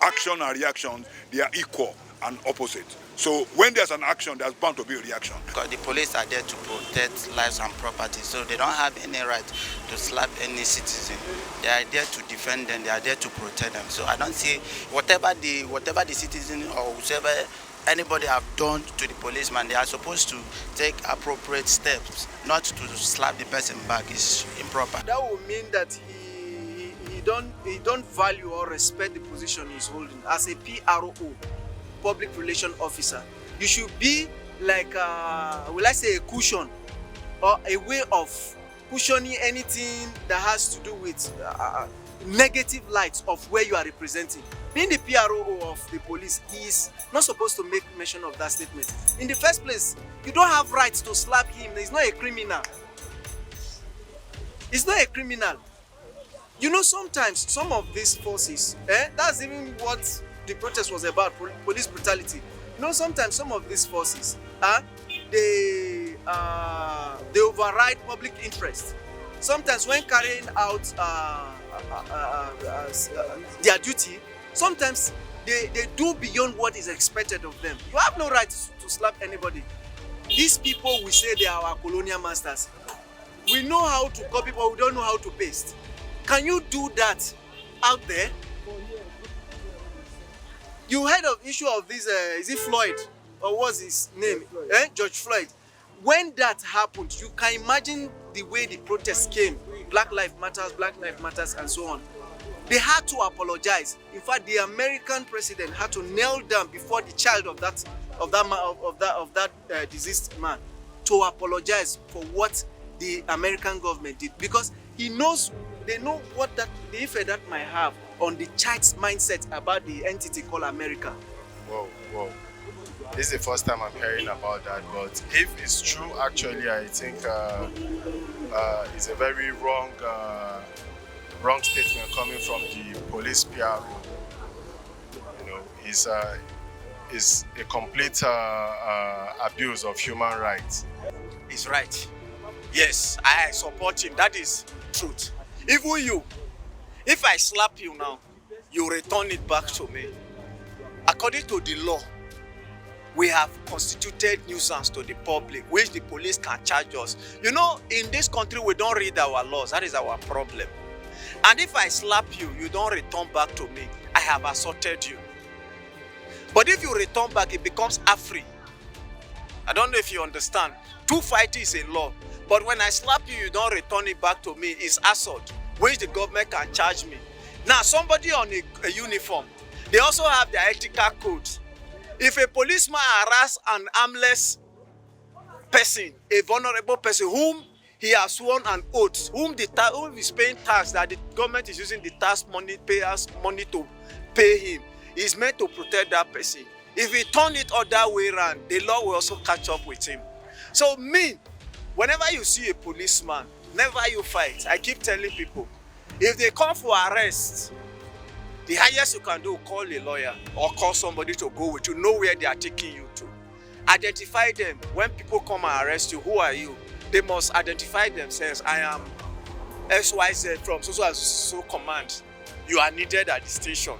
action and reaction, they are equal and opposite. So when there's an action, there's bound to be a reaction. Because the police are there to protect lives and property, so they don't have any right to slap any citizen. They are there to defend them. They are there to protect them. So I don't see whatever the citizen or whoever anybody have done to the policeman, they are supposed to take appropriate steps, not to slap the person back. It's improper. That will mean that he don't value or respect the position he's holding as a PRO, public relation officer. You should be like will I say a cushion or a way of cushioning anything that has to do with negative lights of where you are representing. Being the PRO of the police, he is not supposed to make mention of that statement. In the first place, you don't have rights to slap him. He's not a criminal. He's not a criminal. You know, sometimes some of these forces, that's even what the protest was about, police brutality. You know, sometimes some of these forces, they override public interest. Sometimes when carrying out their duty, sometimes they do beyond what is expected of them. You have no right to slap anybody. These people, we say they are our colonial masters. We know how to copy, but we don't know how to paste. Can you do that out there? You heard of issue of this, is it Floyd? Or what's his name? George Floyd. When that happened, you can imagine the way the protests came. Black Lives Matters, and so on. They had to apologize. In fact, the American president had to kneel down before the child of that deceased man to apologize for what the American government did, because they know what the effect that might have on the child's mindset about the entity called America. Whoa. This is the first time I'm hearing about that, but if it's true, actually, I think it's a very wrong statement coming from the police PRO. You know, it's a complete abuse of human rights. He's right. Yes, I support him. That is truth. Even you, if I slap you now, you return it back to me. According to the law, we have constituted nuisance to the public, which the police can charge us. You know, in this country, we don't read our laws. That is our problem. And if I slap you, you don't return back to me. I have assaulted you. But if you return back, it becomes free. I don't know if you understand. Two fighting is a law. But when I slap you, you don't return it back to me. It's assault, which the government can charge me. Now, somebody on a uniform, they also have their ethical codes. If a policeman harass an armless person, a vulnerable person whom he has sworn an oath, whom is paying tax, that the government is using the tax money, payers money to pay him, is meant to protect that person. If he turn it other way around, the law will also catch up with him. So whenever you see a policeman, never you fight. I keep telling people, if they come for arrest, the highest you can do, call a lawyer or call somebody to go with you, know where they are taking you to. Identify them. When people come and arrest you, who are you? They must identify themselves. I am XYZ from so command. You are needed at the station.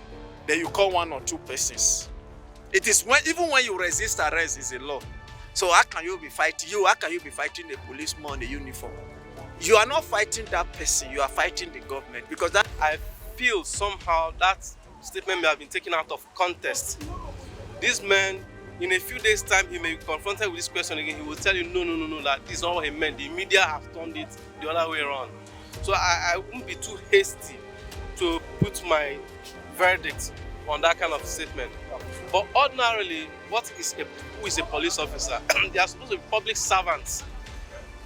Then you call one or two persons. It is even when you resist arrest is a law. So how can you be fighting How can you be fighting a policeman in a uniform? You are not fighting that person. You are fighting the government, because that. I feel somehow that statement may have been taken out of context. This man, in a few days' time, he may be confronted with this question again. He will tell you, no, that this is not what he meant. The media have turned it the other way around. So I won't be too hasty to put my verdict on that kind of statement. But ordinarily, who is a police officer? They are supposed to be public servants.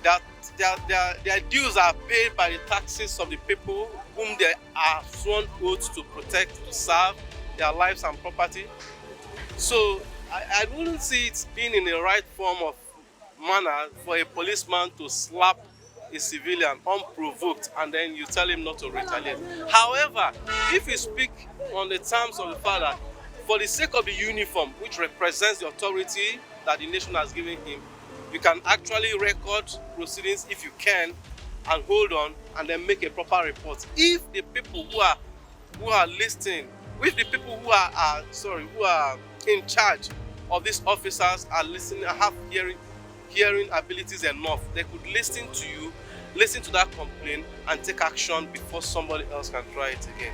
Their dues are paid by the taxes of the people whom they are sworn oaths to protect, to serve their lives and property. So I wouldn't see it being in the right form of manner for a policeman to slap a civilian unprovoked and then you tell him not to retaliate. However, if you speak on the terms of the fact that for the sake of the uniform, which represents the authority that the nation has given him, you can actually record proceedings if you can and hold on and then make a proper report. If the people who are listening, If the people who are in charge of these officers are listening, have hearing abilities enough, they could listen to you, listen to that complaint, and take action before somebody else can try it again.